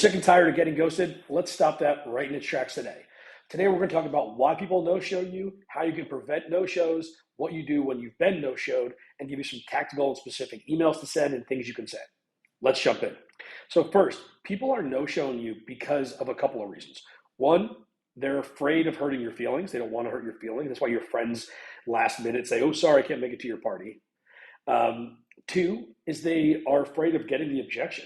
Sick and tired of getting ghosted? Let's stop that right in its tracks today. Today, we're going to talk about why people no show you, how you can prevent no shows, what you do when you've been no showed, and give you some tactical and specific emails to send and things you can say. Let's jump in. So, first, people are no showing you because of a couple of reasons. One, they're afraid of hurting your feelings. They don't want to hurt your feelings. That's why your friends last minute say, "Oh, sorry, I can't make it to your party." Two is they are afraid of getting the objection.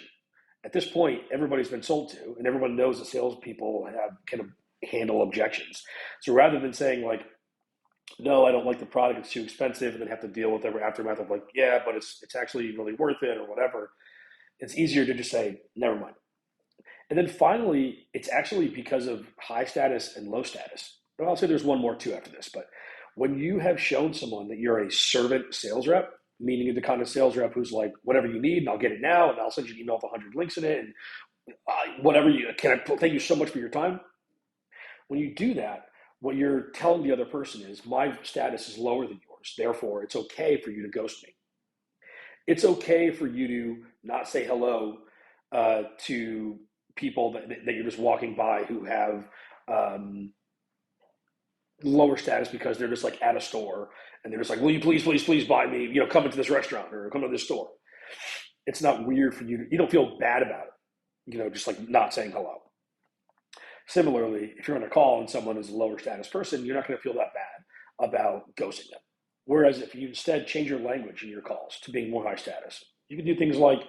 At this point, everybody's been sold to, and everyone knows that salespeople can handle objections. So rather than saying like, "No, I don't like the product; it's too expensive," and then have to deal with every aftermath of like, "Yeah, but it's actually really worth it," or whatever, it's easier to just say, "Never mind." And then finally, it's actually because of high status and low status. And I'll say there's one more too after this, but when you have shown someone that you're a servant sales rep, meaning the kind of sales rep who's like, whatever you need, and I'll get it now, and I'll send you an email with 100 links in it, and whatever you can, I thank you so much for your time. When you do that, what you're telling the other person is, my status is lower than yours. Therefore, it's okay for you to ghost me. It's okay for you to not say hello to people that you're just walking by who have um, lower status because they're just like at a store and they're just like, "Will you please buy me, come into this restaurant or come to this store." It's not weird for you. You don't feel bad about it, just like not saying hello. Similarly, if you're on a call and someone is a lower status person, you're not going to feel that bad about ghosting them. Whereas if you instead change your language in your calls to being more high status, you can do things like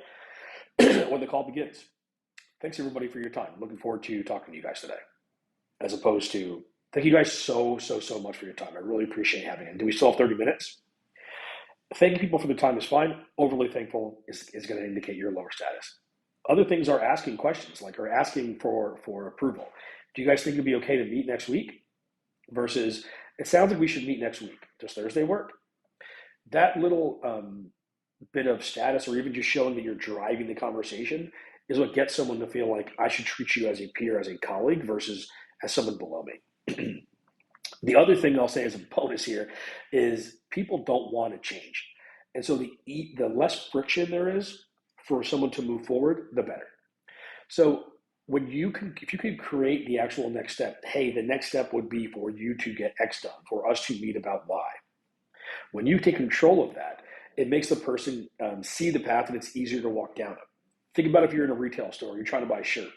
when the call begins, "Thanks everybody for your time. Looking forward to talking to you guys today." As opposed to, "Thank you guys so much for your time. I really appreciate having it. Do we still have 30 minutes? Thanking people for the time is fine. Overly thankful is going to indicate your lower status. Other things are asking questions, like or asking for approval. "Do you guys think it'd be okay to meet next week?" Versus, "It sounds like we should meet next week. Does Thursday work?" That little bit of status, or even just showing that you're driving the conversation, is what gets someone to feel like, I should treat you as a peer, as a colleague, versus as someone below me. The other thing I'll say as a bonus here is people don't want to change. And so the less friction there is for someone to move forward, the better. So if you can create the actual next step, hey, the next step would be for you to get X done, for us to meet about Y. When you take control of that, it makes the person see the path and it's easier to walk down it. Think about if you're in a retail store, you're trying to buy a shirt.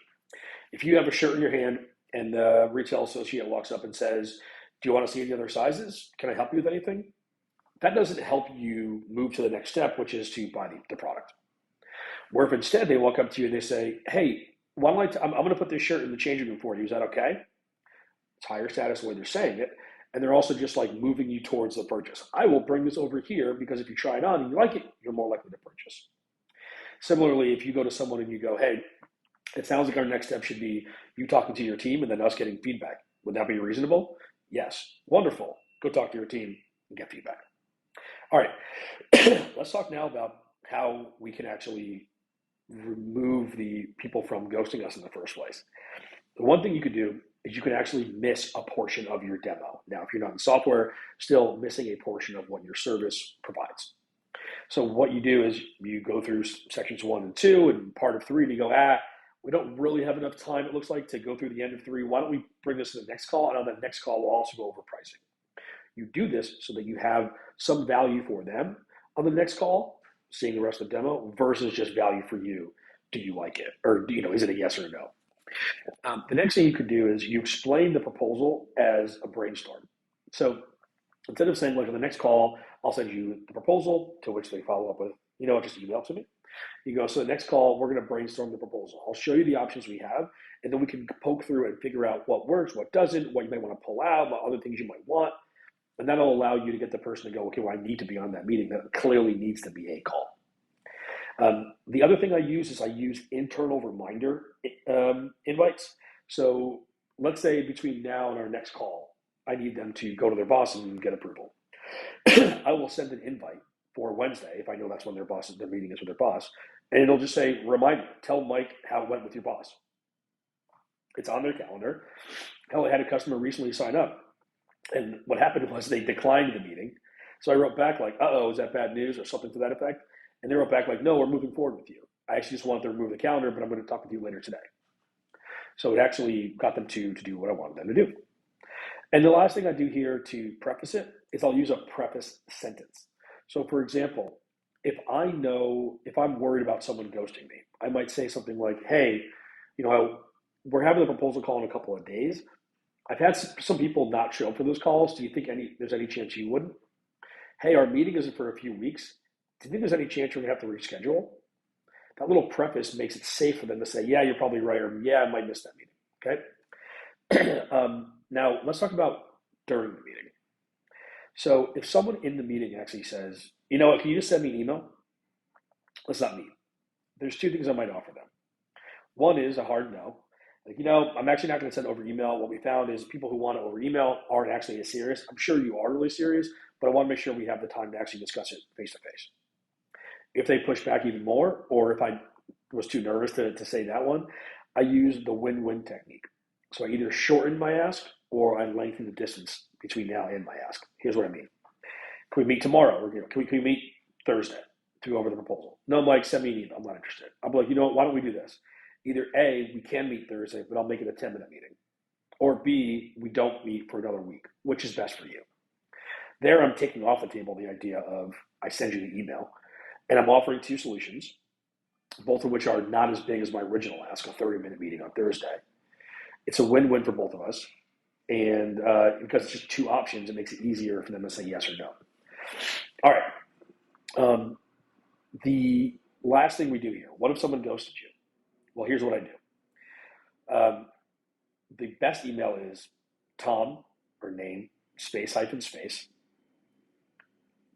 If you have a shirt in your hand and the retail associate walks up and says, "Do you want to see any other sizes? Can I help you with anything?" That doesn't help you move to the next step, which is to buy the product. Where if instead they walk up to you and they say, "Hey, why don't I'm going to put this shirt in the changing room for you. Is that okay?" It's higher status the way they're saying it. And they're also just like moving you towards the purchase. "I will bring this over here because if you try it on and you like it, you're more likely to purchase." Similarly, if you go to someone and you go, "Hey, it sounds like our next step should be you talking to your team and then us getting feedback. Would that be reasonable?" "Yes." "Wonderful. Go talk to your team and get feedback." All right. Let's talk now about how we can actually remove the people from ghosting us in the first place. The one thing you could do is you can actually miss a portion of your demo. Now, if you're not in software, still missing a portion of what your service provides. So what you do is you go through sections 1 and 2 and part of 3, and you go, we don't really have enough time, it looks like, to go through the end of 3. Why don't we bring this to the next call? And on the next call, we'll also go over pricing. You do this so that you have some value for them on the next call, seeing the rest of the demo, versus just value for you. Do you like it? Or, is it a yes or a no? The next thing you could do is you explain the proposal as a brainstorm. So instead of saying, like, on the next call, I'll send you the proposal, to which they follow up with, just email to me. You go, "So the next call, we're going to brainstorm the proposal. I'll show you the options we have, and then we can poke through and figure out what works, what doesn't, what you might want to pull out, what other things you might want." And that'll allow you to get the person to go, "Okay, well, I need to be on that meeting. That clearly needs to be a call." The other thing I use is I use internal reminder invites. So let's say between now and our next call, I need them to go to their boss and get approval. I will send an invite for Wednesday if I know that's when their meeting is with their boss, and it'll just say, "Reminder, tell Mike how it went with your boss." It's on their calendar. Hell, I had a customer recently sign up, and what happened was they declined the meeting. So I wrote back like, "Uh-oh, is that bad news?" or something to that effect. And they wrote back like, "No, we're moving forward with you. I actually just wanted to remove the calendar, but I'm going to talk with you later today." So it actually got them to do what I wanted them to do. And the last thing I do here to preface it is I'll use a preface sentence. So for example, if I'm worried about someone ghosting me, I might say something like, hey, we're having a proposal call in a couple of days. I've had some people not show up for those calls. Do you think there's any chance you wouldn't? Hey, our meeting isn't for a few weeks. Do you think there's any chance we're gonna have to reschedule? That little preface makes it safe for them to say, yeah, you're probably right, or yeah, I might miss that meeting. Okay. Now let's talk about during the meeting. So if someone in the meeting actually says, you know what, can you just send me an email? Let's not meet. There's two things I might offer them. One is a hard no. Like, I'm actually not going to send over email. What we found is people who want it over email aren't actually as serious. I'm sure you are really serious, but I want to make sure we have the time to actually discuss it face to face. If they push back even more, or if I was too nervous to say that one, I use the win-win technique. So I either shorten my ask or I lengthen the distance between now and my ask. Here's what I mean. Can we meet tomorrow? Or can we meet Thursday to go over the proposal? No, Mike, send me an email. I'm not interested. I'm like, why don't we do this? Either A, we can meet Thursday, but I'll make it a 10-minute meeting. Or B, we don't meet for another week, which is best for you. There, I'm taking off the table the idea of I send you the email, and I'm offering two solutions, both of which are not as big as my original ask, a 30-minute meeting on Thursday. It's a win-win for both of us. And because it's just two options, it makes it easier for them to say yes or no. All right. The last thing we do here, what if someone ghosted you? Well, here's what I do. The best email is Tom, or name, space hyphen space.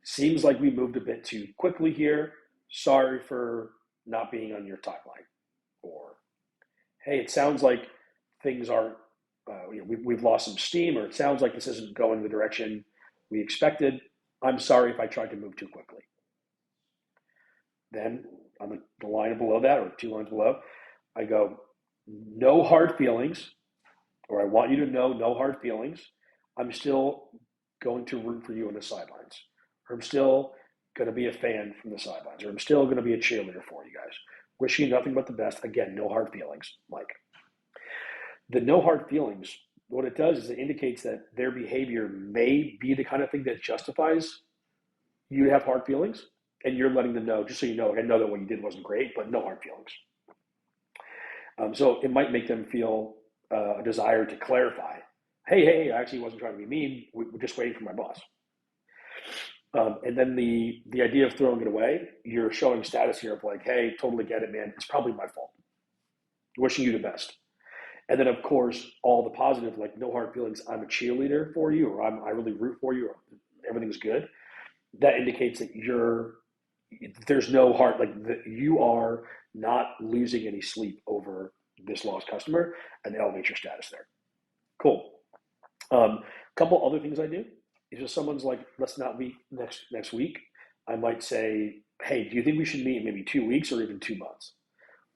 Seems like we moved a bit too quickly here. Sorry for not being on your timeline. Or, hey, it sounds like things aren't, we've lost some steam, or it sounds like this isn't going the direction we expected. I'm sorry if I tried to move too quickly. Then on the line below that, or two lines below, I go, no hard feelings, or I want you to know no hard feelings. I'm still going to root for you on the sidelines, or I'm still going to be a fan from the sidelines, or I'm still going to be a cheerleader for you guys. Wishing you nothing but the best. Again, no hard feelings, Mike. The no hard feelings, what it does is it indicates that their behavior may be the kind of thing that justifies you to have hard feelings, and you're letting them know, just so you know, I know that what you did wasn't great, but no hard feelings. So it might make them feel a desire to clarify. Hey, I actually wasn't trying to be mean. We're just waiting for my boss. And then the idea of throwing it away, you're showing status here of like, hey, totally get it, man. It's probably my fault. Wishing you the best. And then, of course, all the positive, like no hard feelings. I'm a cheerleader for you, or I really root for you, or everything's good. That indicates that there's no hard, like that you are not losing any sleep over this lost customer, and elevate your status there. Cool. Couple other things I do is if someone's like, let's not meet next week, I might say, hey, do you think we should meet in maybe 2 weeks or even 2 months?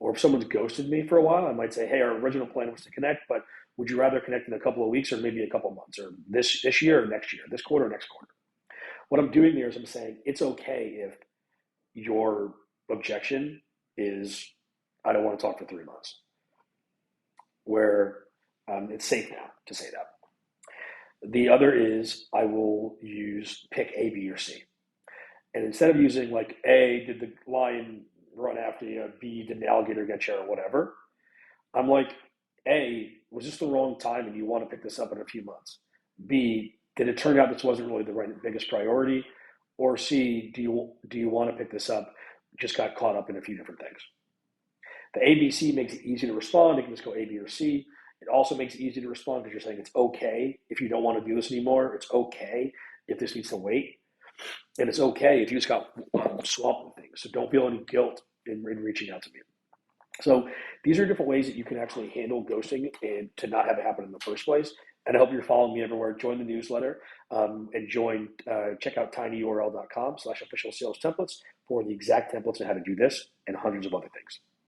Or if someone's ghosted me for a while, I might say, hey, our original plan was to connect, but would you rather connect in a couple of weeks or maybe a couple of months, or this year or next year, this quarter or next quarter? What I'm doing there is I'm saying it's okay if your objection is, I don't want to talk for 3 months, where it's safe now to say that. The other is I will pick A, B, or C. And instead of using like A, did the lion run after you, B, did the alligator get you, or whatever, I'm like, A, was this the wrong time and you want to pick this up in a few months? B, did it turn out this wasn't really the biggest priority? Or C, do you want to pick this up? Just got caught up in a few different things. The ABC makes it easy to respond. You can just go A, B, or C. It also makes it easy to respond because you're saying it's okay if you don't want to do this anymore. It's okay if this needs to wait. And it's okay if you just got swamped with things. So don't feel any guilt in reaching out to me. So these are different ways that you can actually handle ghosting and to not have it happen in the first place. And I hope you're following me everywhere. Join the newsletter and check out tinyurl.com/official sales templates for the exact templates on how to do this and hundreds of other things.